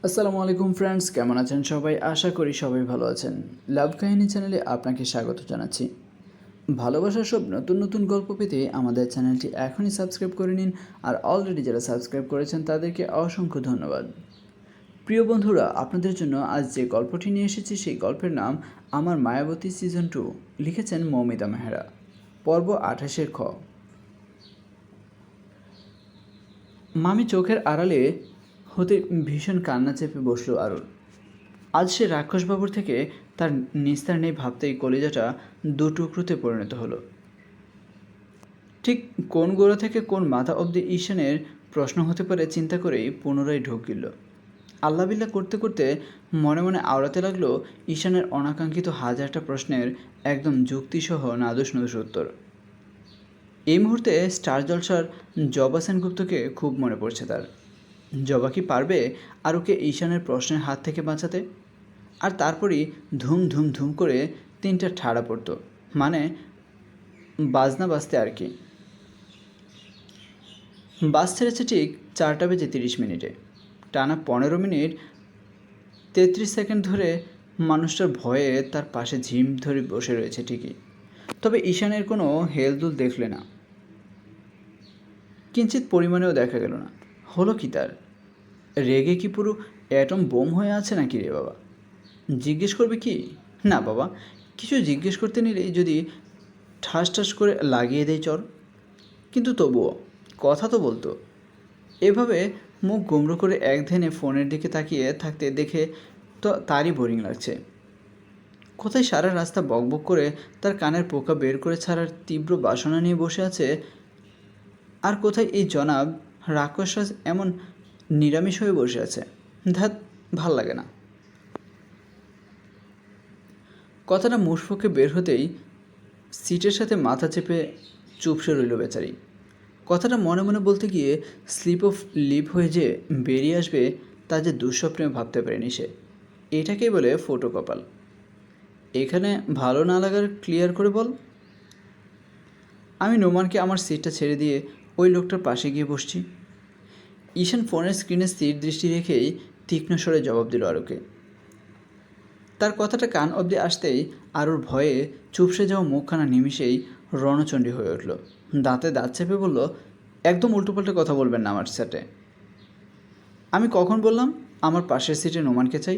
আসসালামু আলাইকুম ফ্রেন্ডস, কেমন আছেন সবাই? আশা করি সবাই ভালো আছেন। লাভ কাহিনী চ্যানেলে আপনাকে স্বাগত জানাচ্ছি। ভালোবাসার সব নতুন নতুন গল্প পেতে আমাদের চ্যানেলটি এখনই সাবস্ক্রাইব করে নিন। আর অলরেডি যারা সাবস্ক্রাইব করেছেন তাদেরকে অসংখ্য ধন্যবাদ। প্রিয় বন্ধুরা, আপনাদের জন্য আজ যে গল্পটি নিয়ে এসেছি সেই গল্পের নাম আমার মায়াবতী সিজন 2। লিখেছেন মৌমিতা মেহরা। পর্ব 28-এর খ। মামি চোখের আড়ালে হতে ভীষণ কান্না চেপে বসল আরুর। আজ সে রাক্ষসবাবুর থেকে তার নিস্তার নেই ভাবতেই কলিজাটা দু টুকরোতে পরিণত হলো। ঠিক কোন গোড়া থেকে কোন মাথা অবধি ঈশানের প্রশ্ন হতে পারে চিন্তা করেই পুনরায় ঢোক গিলল। আল্লাবিল্লা করতে করতে মনে মনে আওড়াতে লাগলো ঈশানের অনাকাঙ্ক্ষিত হাজারটা প্রশ্নের একদম যুক্তিসহ নাদুস নুদুস উত্তর। এই মুহূর্তে স্টার জলসার জবা সেনগুপ্তকে খুব মনে পড়ছে তার। জবা কি পারবে আরুকে ঈশানের প্রশ্নের হাত থেকে বাঁচাতে? আর তারপরই ধুম ধুম ধুম করে 3টা ঠাড়া পড়তো, মানে বাজনা বাজতে আর কি। বাস ছেড়েছে ঠিক 4:30 টানা 15 মিনিট 33 সেকেন্ড ধরে মানুষটার ভয়ে তার পাশে ঝিম ধরে বসে রয়েছে ঠিকই, তবে ঈশানের কোনো হেলদুল দেখলে না, কিঞ্চিত পরিমাণেও দেখা গেল না। হলো কি তার? রেগে কি পুরো অ্যাটম বোম হয়ে আছে নাকি রে বাবা? জিজ্ঞেস করবে কি? না বাবা, কিছু জিজ্ঞেস করতে নিলেই যদি ঠাস ঠাস করে লাগিয়ে দেয় চর। কিন্তু তবুও কথা তো বলতো। এভাবে মুখ গুমড়ো করে এক ধ্যানে ফোনের দিকে তাকিয়ে থাকতে দেখে তো তারই বোরিং লাগছে। কোথায় সারা রাস্তা বকবক করে তার কানের পোকা বের করে ছাড়ার তীব্র বাসনা নিয়ে বসে আছে, আর কোথায় এই জনাব রাক্ষসরাজ এমন নিরামিষ হয়ে বসে আছে। ধ্যাত, ভাল লাগে না। কথাটা মুশফুকে বের হতেই সিটের সাথে মাথা চেপে চুপসে রইল বেচারি। কথাটা মনে মনে বলতে গিয়ে স্লিপ অফ লিপ হয়ে যে বেরিয়ে আসবে তা যে দুঃস্বপ্নেও ভাবতে পারেনি সে। এটাকেই বলে ফোটো কপাল। এখানে ভালো না লাগার ক্লিয়ার করে বল। আমি নোমানকে আমার সিটটা ছেড়ে দিয়ে ওই লোকটার পাশে গিয়ে বসছি। ঈশান ফোনের স্ক্রিনে স্থির দৃষ্টি রেখেই তীক্ষ্ণ স্বরে জবাব দিল আরুকে। তার কথাটা কান অবধি আসতেই আরুর ভয়ে চুপসে যাওয়া মুখখানা নিমিষেই রণচণ্ডী হয়ে উঠল। দাঁতে দাঁত চেপে বলল, একদম উল্টোপাল্টা কথা বলবেন না আমার সাথে। আমি কখন বললাম আমার পাশের সিটে নোমানকে চাই?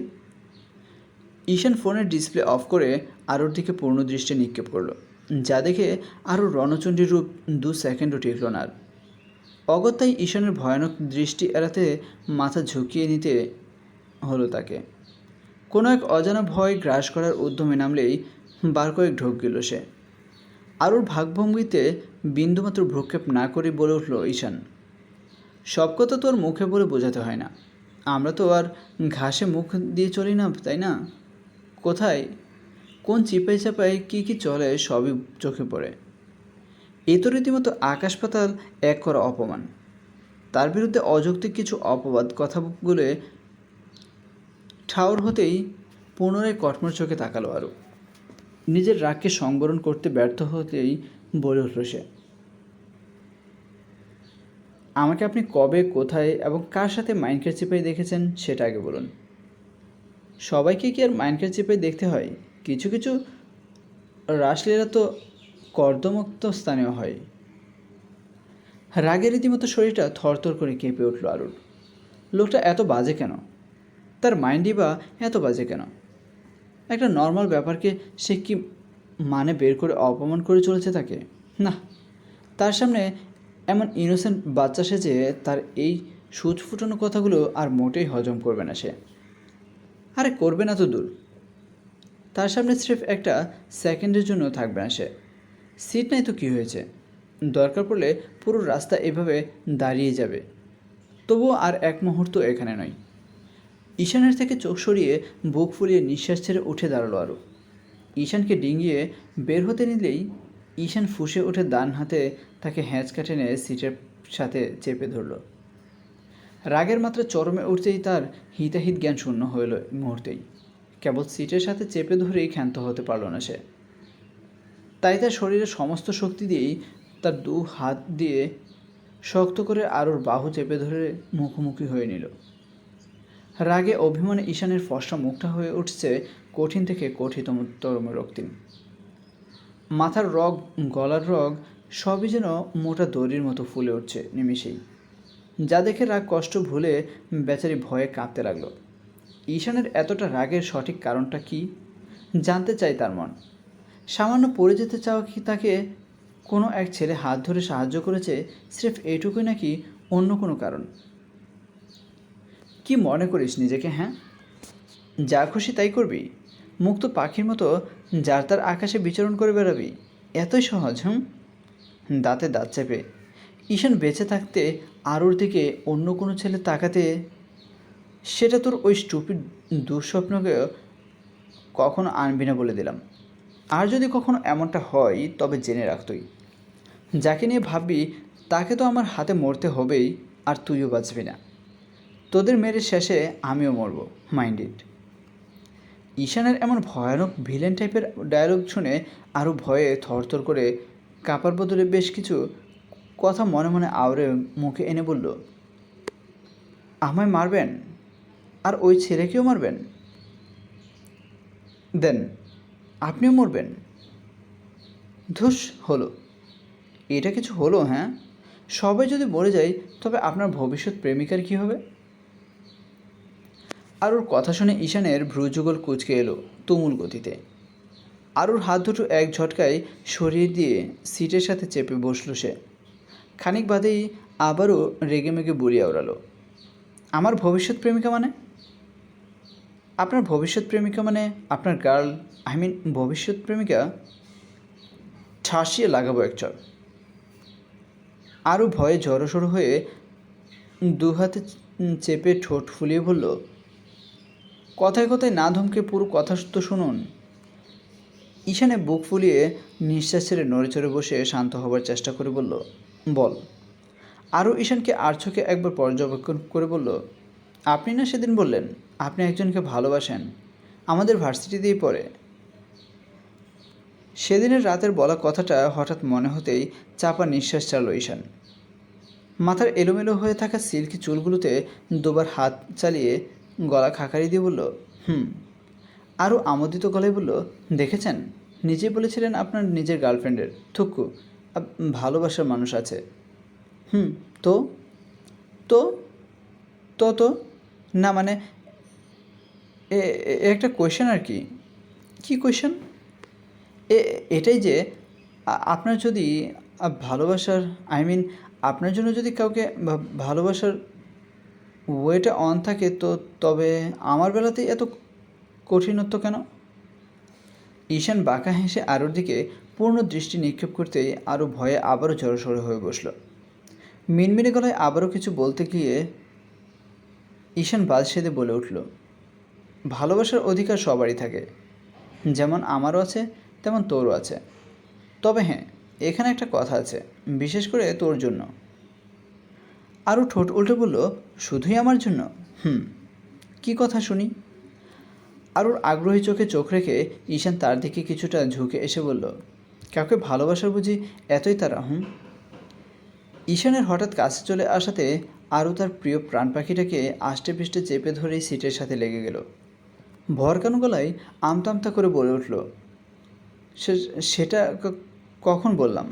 ঈশান ফোনের ডিসপ্লে অফ করে আরুর দিকে পূর্ণ দৃষ্টি নিক্ষেপ করলো, যা দেখে আরুর রণচণ্ডীর রূপ 2 সেকেন্ডও টিকল না। অগত্যাই ঈশানের ভয়ানক দৃষ্টি এড়াতে মাথা ঝুঁকিয়ে নিতে হলো তাকে। কোনো এক অজানা ভয় গ্রাস করার উদ্যমে নামলেই বার কয়েক ঢোক গেল সে। আরুর ভাগভঙ্গিতে বিন্দুমাত্র ভ্রুক্ষেপ না করে বলে উঠল ঈশান, সব কথা তো আর মুখে বলে বোঝাতে হয় না। আমরা তো আর ঘাসে মুখ দিয়ে চলি না, তাই না? কোথায় কোন চিপাই চাপাই কী কী চলে সবই চোখে পড়ে। এ তো রীতিমতো আকাশ পাতাল এক করা অপমান। তার বিরুদ্ধে অযৌক্তিক কিছু অপবাদ কথা বলে ঠাউর হতেই পুনরায় কটমট চোখে তাকালো আরু। নিজের রাগকে সংবরণ করতে ব্যর্থ হতেই বলে উঠল সে, আমাকে আপনি কবে, কোথায় এবং কার সাথে মাইনকার চিপাই দেখেছেন সেটা আগে বলুন। সবাইকে কি আর মাইনকার চিপাই দেখতে হয়? কিছু কিছু রাসলীলা তো কর্দমুক্ত স্থানেও হয়। রাগে রীতিমতো শরীরটা থরথর করে কেঁপে উঠল আরুর। লোকটা এত বাজে কেন? তার মাইন্ডই বা এত বাজে কেন? একটা নর্মাল ব্যাপারকে সে কি মানে বের করে অপমান করে চলেছে তাকে? না, তার সামনে এমন ইনোসেন্ট বাচ্চা সেজে তার এই সুচ ফুটানো কথাগুলো আর মোটেই হজম করবে না সে। আরে করবে না তো দূর, তার সামনে স্রেফ একটা সেকেন্ডের জন্য থাকবে না সে। সিট নাই তো কী হয়েছে? দরকার পড়লে পুরো রাস্তা এভাবে দাঁড়িয়ে যাবে, তবুও আর এক মুহূর্ত এখানে নয়। ঈশানের থেকে চোখ সরিয়ে বুক ফুলিয়ে নিঃশ্বাস ছেড়ে উঠে দাঁড়ালো আরও। ঈশানকে ডিঙিয়ে বের হতে নিলেই ঈশান ফুঁসে উঠে ডান হাতে তাকে হ্যাঁচকা টেনে সিটের সাথে চেপে ধরল। রাগের মাত্রা চরমে উঠতেই তার হিতাহিত জ্ঞান শূন্য হইল মুহূর্তেই। কেবল সিটের সাথে চেপে ধরেই ক্ষান্ত হতে পারল না সে। তাই তার শরীরের সমস্ত শক্তি দিয়েই তার 2 হাত দিয়ে শক্ত করে আরুর বাহু চেপে ধরে মুখোমুখি হয়ে নিল। রাগে অভিমানে ঈশানের ফর্সা মুখটা হয়ে উঠছে কঠিন থেকে কঠিনতম রক্তিম। মাথার রগ, গলার রগ সবই যেন মোটা দড়ির মতো ফুলে উঠছে নিমেষেই। যা দেখে রাগ কষ্ট ভুলে বেচারি ভয়ে কাঁপতে লাগলো। ঈশানের এতটা রাগের সঠিক কারণটা কি জানতে চাই তার মন। সামান্য পড়ে যেতে চাওয়া কি তাকে কোনো এক ছেলে হাত ধরে সাহায্য করেছে, স্রেফ এইটুকুই নাকি অন্য কোনো কারণ? কি মনে করিস নিজেকে? হ্যাঁ, যা খুশি তাই করবি? মুক্ত পাখির মতো যার তার আকাশে বিচরণ করে বেড়াবি? এতই সহজ? দাঁতে দাঁত চেপে ঈশান বেঁচে থাকতে আরুর দিকে অন্য কোনো ছেলে তাকাতে, সেটা তোর ওই স্টুপিড দুঃস্বপ্নকে কখনো আনবি না বলে দিলাম। আর যদি কখনো এমনটা হয় তবে জেনে রাখ, তুই যাকে নিয়ে ভাববি তাকে তো আমার হাতে মরতে হবেই, আর তুইও বাঁচবি না। তোদের মেরে শেষে আমিও মরব, মাইন্ড ইট। ঈশানের এমন ভয়ানক ভিলেন টাইপের ডায়লগ শুনে আরও ভয়ে থরথর করে কাঁপার বদলে বেশ কিছু কথা মনে মনে আওড়ে মুখে এনে বলল, আমায় মারবেন? আর ওই ছেলেকেও মারবেন? দেন আপনিও মরবেন? ধুস, হলো এটা কিছু হলো? হ্যাঁ, সবাই যদি মরে যায় তবে আপনার ভবিষ্যৎ প্রেমিকার কী হবে? আরুর কথা শুনে ঈশানের ভ্রুযুগল কুঁচকে এলো তুমুল গতিতে। আরুর হাত দুটো এক ঝটকায় সরিয়ে দিয়ে সিটের সাথে চেপে বসল সে। খানিক বাদেই আবারও রেগেমেগে বুড়িয়ে ওড়ালো, আমার ভবিষ্যৎ প্রেমিকা মানে? আপনার ভবিষ্যৎ প্রেমিকা মানে আপনার গার্ল, ভবিষ্যৎ প্রেমিকা? ঠাসিয়ে লাগাবো এক চর। আরও ভয়ে জড়সড় হয়ে দু হাতে চেপে ঠোঁট ফুলিয়ে বলল, কথায় কথায় না ধমকে পুরো কথা তো শুনুন। ঈশানে বুক ফুলিয়ে নিঃশ্বাস ছেড়ে নড়ে চড়ে বসে শান্ত হবার চেষ্টা করে বলল, বল। আরও ঈশানকে আর চোখে একবার পর্যবেক্ষণ করে বলল, আপনি না সেদিন বললেন আপনি একজনকে ভালোবাসেন, আমাদের ভার্সিটিতেই পড়ে। সেদিনের রাতের বলা কথাটা হঠাৎ মনে হতেই চাপা নিঃশ্বাস ছাড়ল ঈশান। মাথার এলোমেলো হয়ে থাকা সিল্কি চুলগুলোতে দুবার হাত চালিয়ে গলা খাকারি দিয়ে বলল, আরও আমোদিত গলায় বলল, দেখেছেন, নিজেই বলেছিলেন আপনার নিজের গার্লফ্রেন্ডের থুক্কু ভালোবাসার মানুষ আছে। তো তো তো তো না, মানে একটা কোয়েশ্চেন আর কি। কী কোয়েশ্চেন? এটাই যে আপনার যদি ভালোবাসার আপনার জন্য যদি কাউকে ভালোবাসার ওয়েটা অন থাকে তো তবে আমার বেলাতেই এত কঠিনত্ব কেন? ঈশান বাঁকা হেসে আরুর দিকে পূর্ণ দৃষ্টি নিক্ষেপ করতেই আরও ভয়ে আবারও জড়সড় হয়ে বসল। মিনমিনে গলায় আবারও কিছু বলতে গিয়ে ঈশান বাদশেদে বলে উঠল, ভালোবাসার অধিকার সবারই থাকে, যেমন আমারও আছে তেমন তোরও আছে। তবে হ্যাঁ, এখানে একটা কথা আছে, বিশেষ করে তোর জন্য। আরও ঠোঁট উল্টে বলল, শুধুই আমার জন্য? কী কথা শুনি? আরুর আগ্রহী চোখে চোখ রেখে ঈশান তার দিকে কিছুটা ঝুঁকে এসে বলল, কাউকে ভালোবাসার বুঝি এতই তারা? ঈশানের হঠাৎ কাছে চলে আসাতে আরও তার প্রিয় প্রাণ পাখিটাকে আষ্টে পৃষ্ঠে চেপে ধরেই সিটের সাথে লেগে গেল। ভরকানো গলায় আমতা আমতা করে বলে উঠল, সেটা কখন বললাম?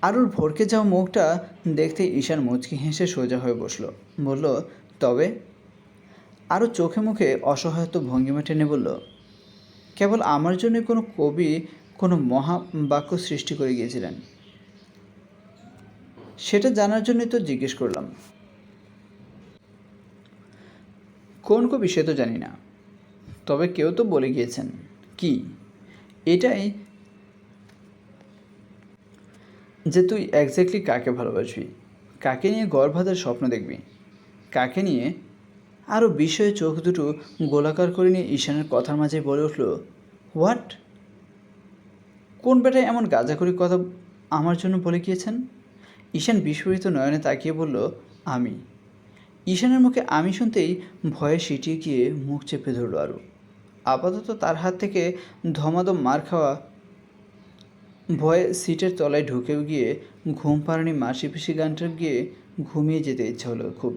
আরুর ভরকে যাওয়া মুখটা দেখতে ঈশান মুচকি হেসে সোজা হয়ে বসল। বলল, তবে? আরও চোখে মুখে অসহায়ত্ব ভঙ্গিমা টেনে বলল, কেবল আমার জন্য কোনো কবি কোনো মহাবাক্য সৃষ্টি করে গিয়েছিলেন, সেটা জানার জন্যই তো জিজ্ঞেস করলাম। কোন কবি সে তো জানি না, তবে কেউ তো বলে গিয়েছেন। কি? এটাই যে তুই এক্স্যাক্টলি কাকে ভালোবাসবি, কাকে নিয়ে গর্ভাধার স্বপ্ন দেখবি, কাকে নিয়ে। আরও বিষয়ে চোখ দুটো গোলাকার করে নিয়ে ঈশানের কথার মাঝে বলে উঠল, হোয়াট? কোন বেটায় এমন গাঁজাখড়ি কথা আমার জন্য বলে গিয়েছেন? ঈশান বিস্ফোরিত নয়নে তাকিয়ে বলল, আমি। ঈশানের মুখে আমি শুনতেই ভয়ে সিটিয়ে গিয়ে মুখ চেপে ধরল আরও। আপাতত তার হাত থেকে ধমাধম মার খাওয়া ভয়ে সিটের তলায় ঢুকেও গিয়ে ঘুম পাড়ানি মাসি পিসি গানটা গিয়ে ঘুমিয়ে যেতে ইচ্ছা হলো খুব।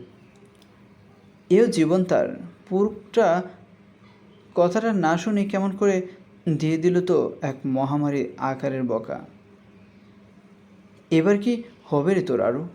এও জীবন তার। পুরোটা কথাটা না শুনে কেমন করে দিয়ে দিল তো এক মহামারী আকারের বকা। এবার কি হবে রে তোর আরও?